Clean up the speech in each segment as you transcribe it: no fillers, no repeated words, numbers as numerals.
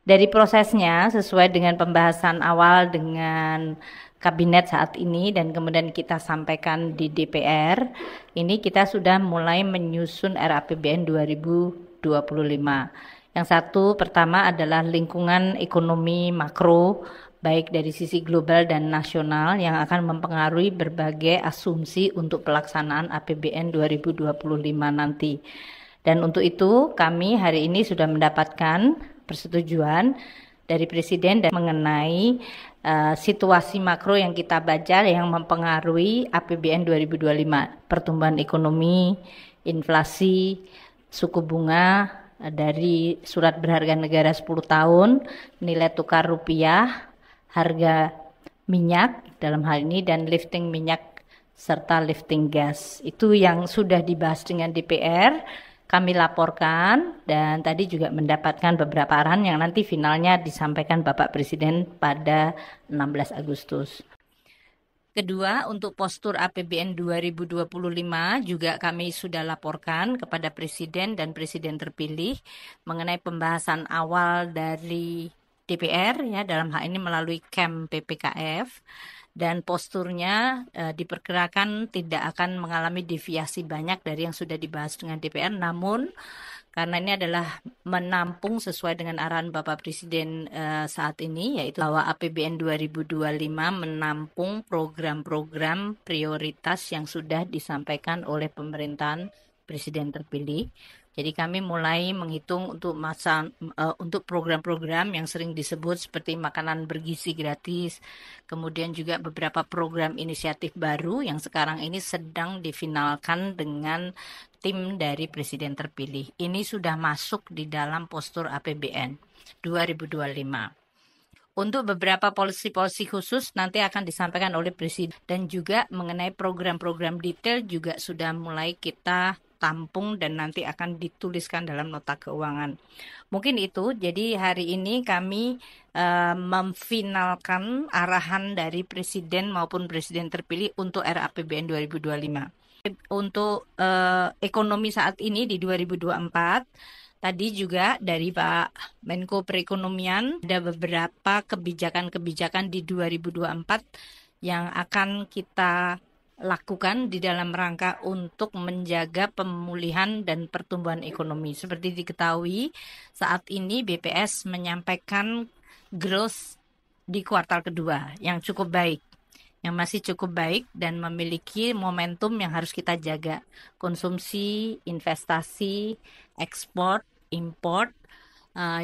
Dari prosesnya sesuai dengan pembahasan awal dengan kabinet saat ini dan kemudian kita sampaikan di DPR, ini kita sudah mulai menyusun RAPBN 2025. Yang satu pertama adalah lingkungan ekonomi makro baik dari sisi global dan nasional yang akan mempengaruhi berbagai asumsi untuk pelaksanaan APBN 2025 nanti. Dan untuk itu kami hari ini sudah mendapatkan persetujuan dari Presiden dan mengenai situasi makro yang kita baca yang mempengaruhi APBN 2025, pertumbuhan ekonomi, inflasi, suku bunga dari surat berharga negara 10 tahun, nilai tukar rupiah, harga minyak dalam hal ini dan lifting minyak serta lifting gas. Itu yang sudah dibahas dengan DPR. Kami laporkan dan tadi juga mendapatkan beberapa arahan yang nanti finalnya disampaikan Bapak Presiden pada 16 Agustus. Kedua, untuk postur APBN 2025 juga kami sudah laporkan kepada Presiden dan Presiden terpilih mengenai pembahasan awal dari DPR ya dalam hal ini melalui KEM PPKF. Dan posturnya diperkirakan tidak akan mengalami deviasi banyak dari yang sudah dibahas dengan DPR, namun karena ini adalah menampung sesuai dengan arahan Bapak Presiden saat ini, yaitu bahwa APBN 2025 menampung program-program prioritas yang sudah disampaikan oleh pemerintahan Presiden terpilih. Jadi kami mulai menghitung untuk untuk program-program yang sering disebut seperti makanan bergizi gratis, kemudian juga beberapa program inisiatif baru yang sekarang ini sedang difinalkan dengan tim dari Presiden terpilih. Ini sudah masuk di dalam postur APBN 2025. Untuk beberapa polisi-polisi khusus nanti akan disampaikan oleh Presiden dan juga mengenai program-program detail juga sudah mulai kita tampung dan nanti akan dituliskan dalam nota keuangan. Mungkin itu, jadi hari ini kami memfinalkan arahan dari Presiden maupun Presiden terpilih untuk RAPBN 2025. Untuk ekonomi saat ini di 2024, tadi juga dari Pak Menko Perekonomian ada beberapa kebijakan-kebijakan di 2024 yang akan kita lakukan di dalam rangka untuk menjaga pemulihan dan pertumbuhan ekonomi. Seperti diketahui, saat ini BPS menyampaikan growth di kuartal kedua yang cukup baik, yang masih cukup baik dan memiliki momentum yang harus kita jaga. Konsumsi, investasi, ekspor, import,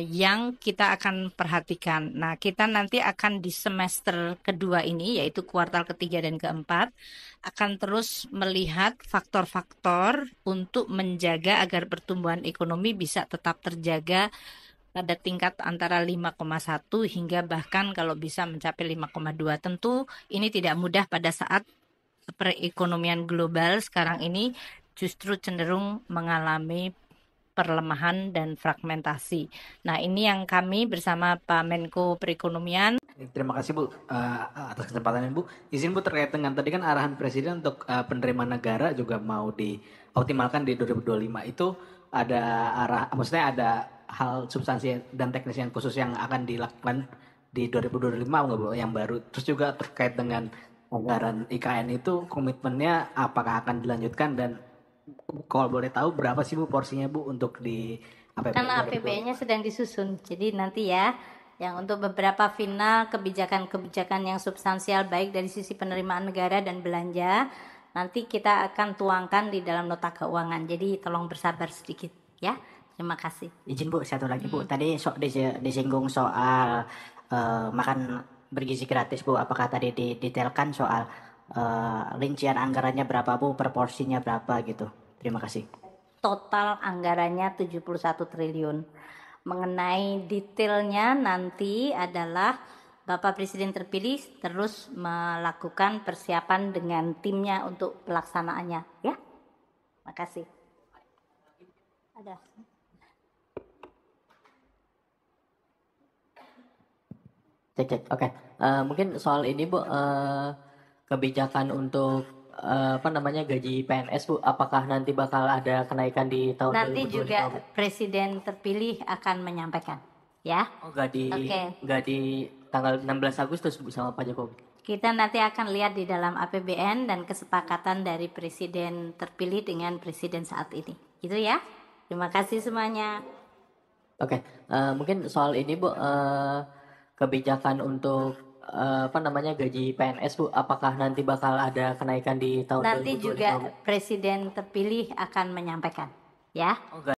yang kita akan perhatikan. Nah, kita nanti akan di semester kedua ini, yaitu kuartal ketiga dan keempat, akan terus melihat faktor-faktor untuk menjaga agar pertumbuhan ekonomi bisa tetap terjaga pada tingkat antara 5,1 hingga bahkan kalau bisa mencapai 5,2. Tentu ini tidak mudah pada saat perekonomian global sekarang ini justru cenderung mengalami perlemahan dan fragmentasi. Nah, ini yang kami bersama Pak Menko Perekonomian. Terima kasih Bu atas kesempatannya Bu. Izin Bu terkait dengan tadi kan arahan Presiden untuk penerimaan negara juga mau dioptimalkan di 2025 itu ada maksudnya ada hal substansi dan teknis yang khusus yang akan dilakukan di 2025 nggak Bu yang baru. Terus juga terkait dengan anggaran IKN itu komitmennya apakah akan dilanjutkan dan kalau boleh tahu berapa sih Bu porsinya Bu untuk di APBN? Karena APBN-nya sedang disusun, jadi nanti ya yang untuk beberapa final kebijakan-kebijakan yang substansial baik dari sisi penerimaan negara dan belanja nanti kita akan tuangkan di dalam nota keuangan. Jadi tolong bersabar sedikit ya. Terima kasih. Izin Bu, satu lagi Bu. Tadi disinggung soal makan bergizi gratis Bu. Apakah tadi didetailkan soal rincian anggarannya berapa Bu, proporsinya berapa gitu. Terima kasih. Total anggarannya 71 triliun. Mengenai detailnya nanti adalah Bapak Presiden terpilih terus melakukan persiapan dengan timnya untuk pelaksanaannya ya. Makasih. Ada. Cek. Oke. Mungkin soal ini Bu, kebijakan untuk apa namanya gaji PNS Bu, apakah nanti bakal ada kenaikan di tahun Nanti 2025 juga Bu? Presiden terpilih akan menyampaikan, ya. Oh, nggak di tanggal 16 Agustus Bu sama Pak Jokowi. Kita nanti akan lihat di dalam APBN dan kesepakatan dari Presiden terpilih dengan Presiden saat ini. Gitu ya. Terima kasih semuanya. Oke, mungkin soal ini Bu, kebijakan untuk apa namanya gaji PNS Bu, apakah nanti bakal ada kenaikan di tahun Nanti 2025 juga Bu? Presiden terpilih akan menyampaikan, ya. Oh,